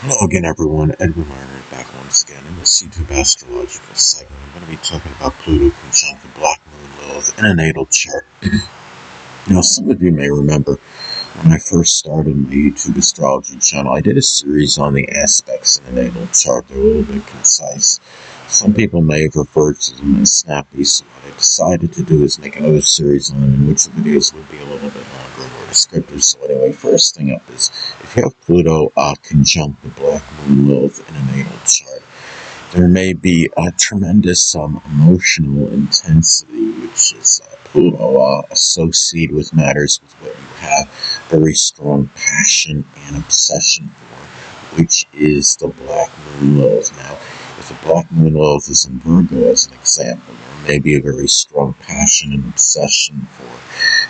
Hello again, everyone. Edwin Lerner back once again in this YouTube astrological segment. I'm going to be talking about Pluto conjunct the Black Moon Lilith in a natal chart. Some of you may remember when I first started my YouTube astrology channel, I did a series on the aspects in a natal chart. They're a little bit concise. Some people may have referred to them as snappy, so what I decided to do is make another series on them in which the videos would be a little bit longer and more descriptive. So anyway, first thing up is, if you have Pluto conjunct the Black Moon Lilith in a natal chart, there may be a tremendous emotional intensity, which is Pluto associated with matters with what you have very strong passion and obsession for, which is the Black Moon Lilith. Now, if the Black Moon Lilith is in Virgo, as an example, there may be a very strong passion and obsession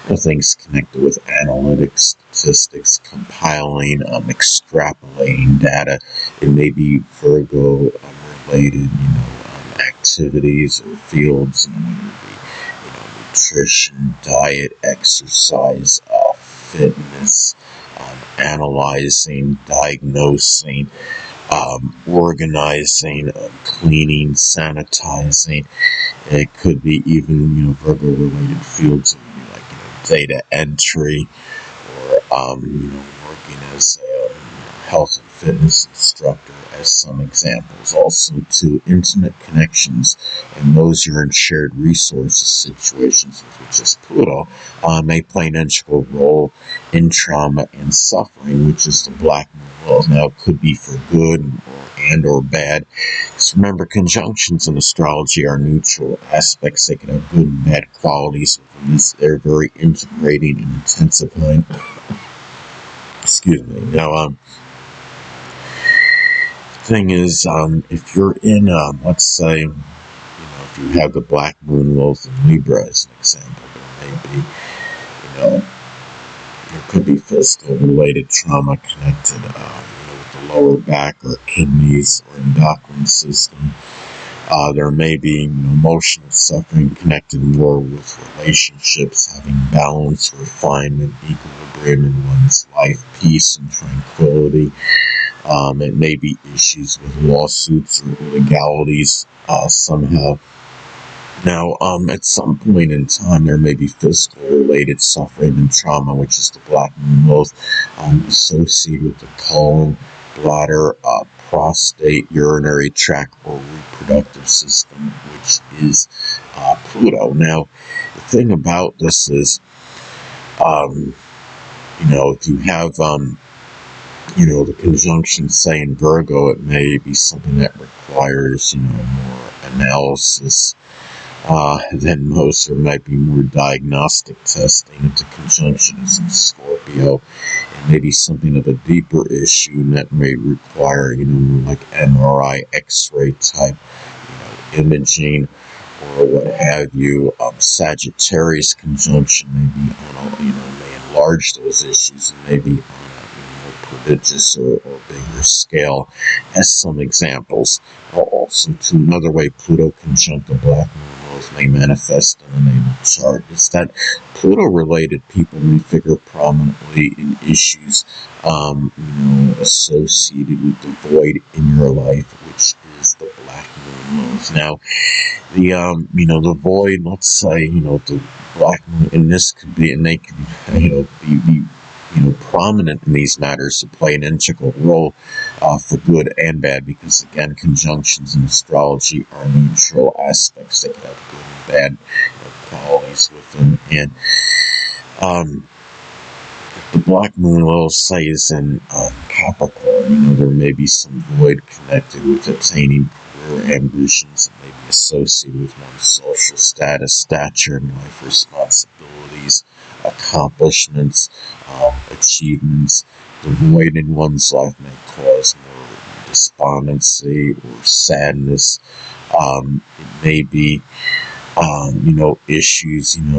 for things connected with analytics, statistics, compiling, extrapolating data. It may be Virgo related, activities or fields, whether it be, nutrition, diet, exercise, fitness, analyzing, diagnosing, organizing, cleaning, sanitizing. It could be even, Virgo-related fields like, data entry, or, working as a health and fitness instructor, as some examples. Also, to intimate connections and those you're in shared resources situations with, which is Pluto, may play an integral role in trauma and suffering, which is the Black Moon Lilith. Now, it could be for good or bad. Because remember, conjunctions in astrology are neutral aspects. They can have good and bad qualities within this. They're very integrating and intensifying. Excuse me. Now, thing is, if you're in, let's say, if you have the Black Moon Lilith in Libra as an example, there may be, there could be physical related trauma connected, with the lower back or kidneys or endocrine system. There may be emotional suffering connected more with relationships, having balance, refinement, equilibrium in one's life, peace and tranquility. It may be issues with lawsuits or legalities somehow. Now, at some point in time, there may be physical-related suffering and trauma, which is the Black Moon Lilith, associated with the colon, bladder, prostate, urinary tract, or reproductive system, which is Pluto. Now, the thing about this is, if you have the conjunction, say, in Virgo, it may be something that requires, more analysis than most, or might be more diagnostic testing. If the conjunction is in Scorpio, it may be something of a deeper issue that may require, like MRI, X-ray type, imaging, or what have you. Sagittarius conjunction may be on may enlarge those issues and maybe on prodigious or bigger scale, as some examples. Also, to another way Pluto conjunct the Black Moon Lilith may manifest in the natal chart is that Pluto-related people may figure prominently in issues, associated with the void in your life, which is the Black Moon Lilith. Now, the void, let's say, the Black Moon, and this could be, and they could, be prominent in these matters to play an integral role for good and bad, because again, conjunctions in astrology are neutral aspects. They can have good and bad qualities with them. And if the Black Moon Lilith, say, is in Capricorn, there may be some void connected with attaining career ambitions that may be associated with one's social status, stature, and life responsibilities, accomplishments, achievements. The void in one's life may cause more despondency or sadness. It may be, issues, in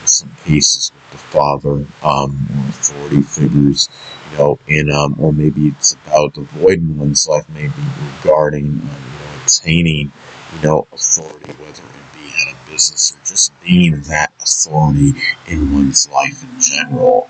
some cases with the father, or authority figures, or maybe it's about the void in one's life, maybe regarding, maintaining, authority, whether it be head of business or just being that authority in one's life in general.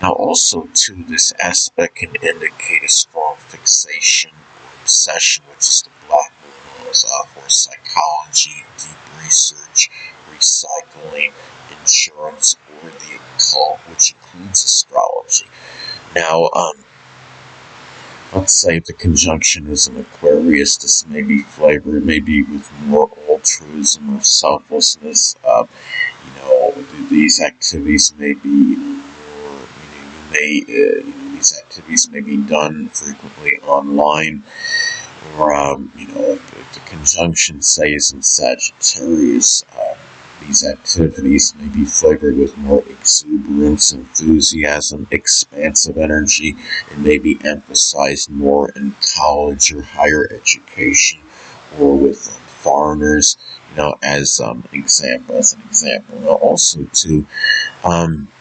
Now, also, too, this aspect can indicate a strong fixation or obsession, which is the black moon laws for psychology, deep research, recycling, insurance, or the occult, which includes astrology. Now, let's say if the conjunction is an Aquarius, this may be flavored maybe with more altruism or selflessness. These activities may be more, these activities may be done frequently online, or, if the conjunction, say, is in Sagittarius, these activities may be flavored with more exuberance, enthusiasm, expansive energy, and may be emphasized more in college or higher education, or with foreigners, as an example. Now, also, too,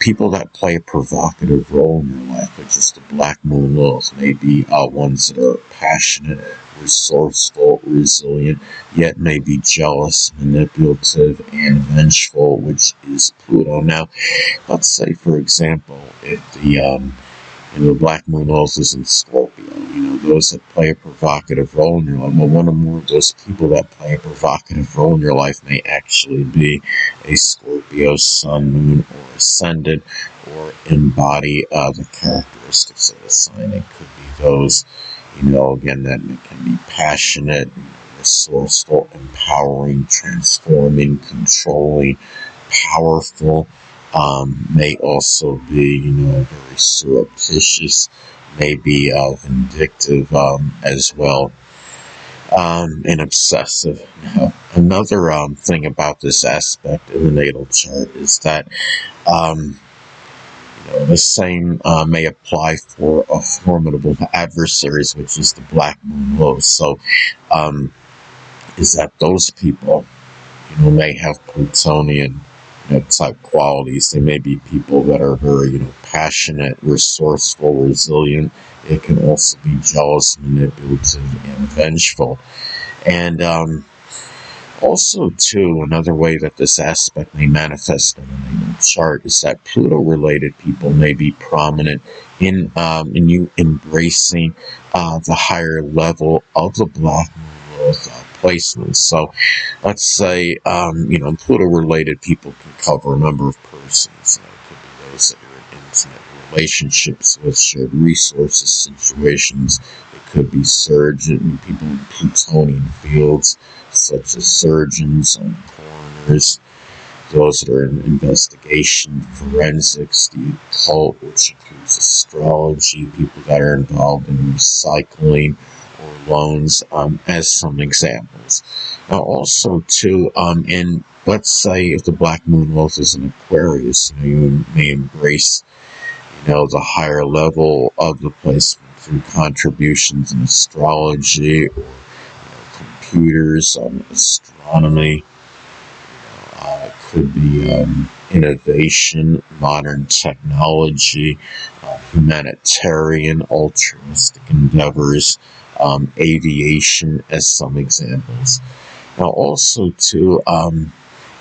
people that play a provocative role in your life, which is the black moon laws, may be ones that are passionate, resourceful, resilient, yet may be jealous, manipulative, and vengeful, which is Pluto. Now, let's say, for example, if the black moon also is in Scorpio, those that play a provocative role in your life, well, one or more of those people that play a provocative role in your life may actually be a Scorpio sun, moon, or ascendant, or embody the characteristics of the sign. It could be those, again, that can be passionate, resourceful, empowering, transforming, controlling, powerful. May also be, very surreptitious, maybe vindictive as well, and obsessive. Now, another thing about this aspect in the natal chart is that the same may apply for formidable adversaries, which is the black moon lows. So, is that those people, may have Plutonian type qualities. They may be people that are very, passionate, resourceful, resilient. It can also be jealous, manipulative, and vengeful. And also, too, another way that this aspect may manifest in the natal chart is that Pluto-related people may be prominent in you embracing the higher level of the black moon placements. So, let's say, Pluto-related people can cover a number of persons. It could be those that are in intimate relationships with shared resources, situations. It could be people in Plutonian fields, such as surgeons and coroners, those that are in investigation, forensics, the occult, which includes astrology, people that are involved in recycling or loans, as some examples. Now, also, too, let's say if the black moon wealth is in Aquarius, you may embrace, the higher level of the placement through contributions in astrology or computers, astronomy. It could be innovation, modern technology, humanitarian, altruistic endeavors, aviation, as some examples. Now, also, too,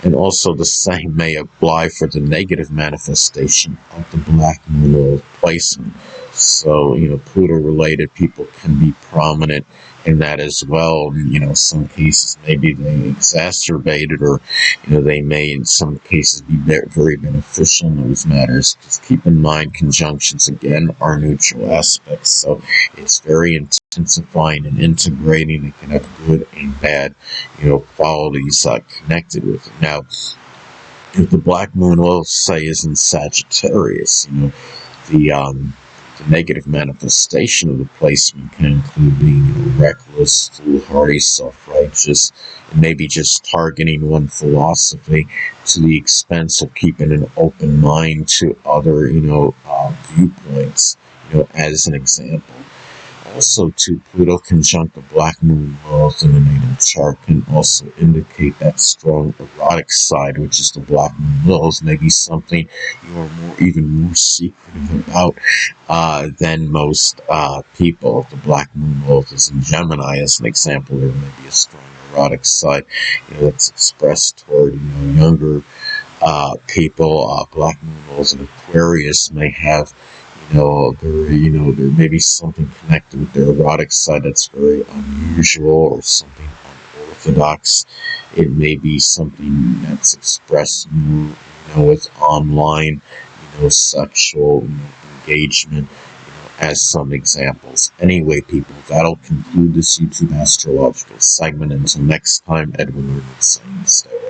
and also the same may apply for the negative manifestation of the black moon placement. So, Pluto-related people can be prominent in that as well. Some cases maybe they exacerbated, or, they may in some cases be very beneficial in those matters. Just keep in mind, conjunctions, again, are neutral aspects. So it's very intensifying and integrating. It can have good and bad, qualities connected with it. Now, if the black moon, let's say, is in Sagittarius, the negative manifestation of the placement can include being reckless, foolhardy, self-righteous, and maybe just targeting one philosophy to the expense of keeping an open mind to other, viewpoints, as an example. Also, too, Pluto conjunct the black moon Lilith in a natal chart can also indicate that strong erotic side, which is the black moon Lilith, may be something you are even more secretive about than most people. If the black moon Lilith is in Gemini, as an example, there may be a strong erotic side, that's expressed toward younger people. Black moon Lilith in Aquarius may have there may be something connected with their erotic side that's very unusual or something unorthodox. It may be something that's expressed more, with online, sexual engagement, as some examples. Anyway, people, that'll conclude this YouTube astrological segment. Until next time, Edwin Rubin saying stay well.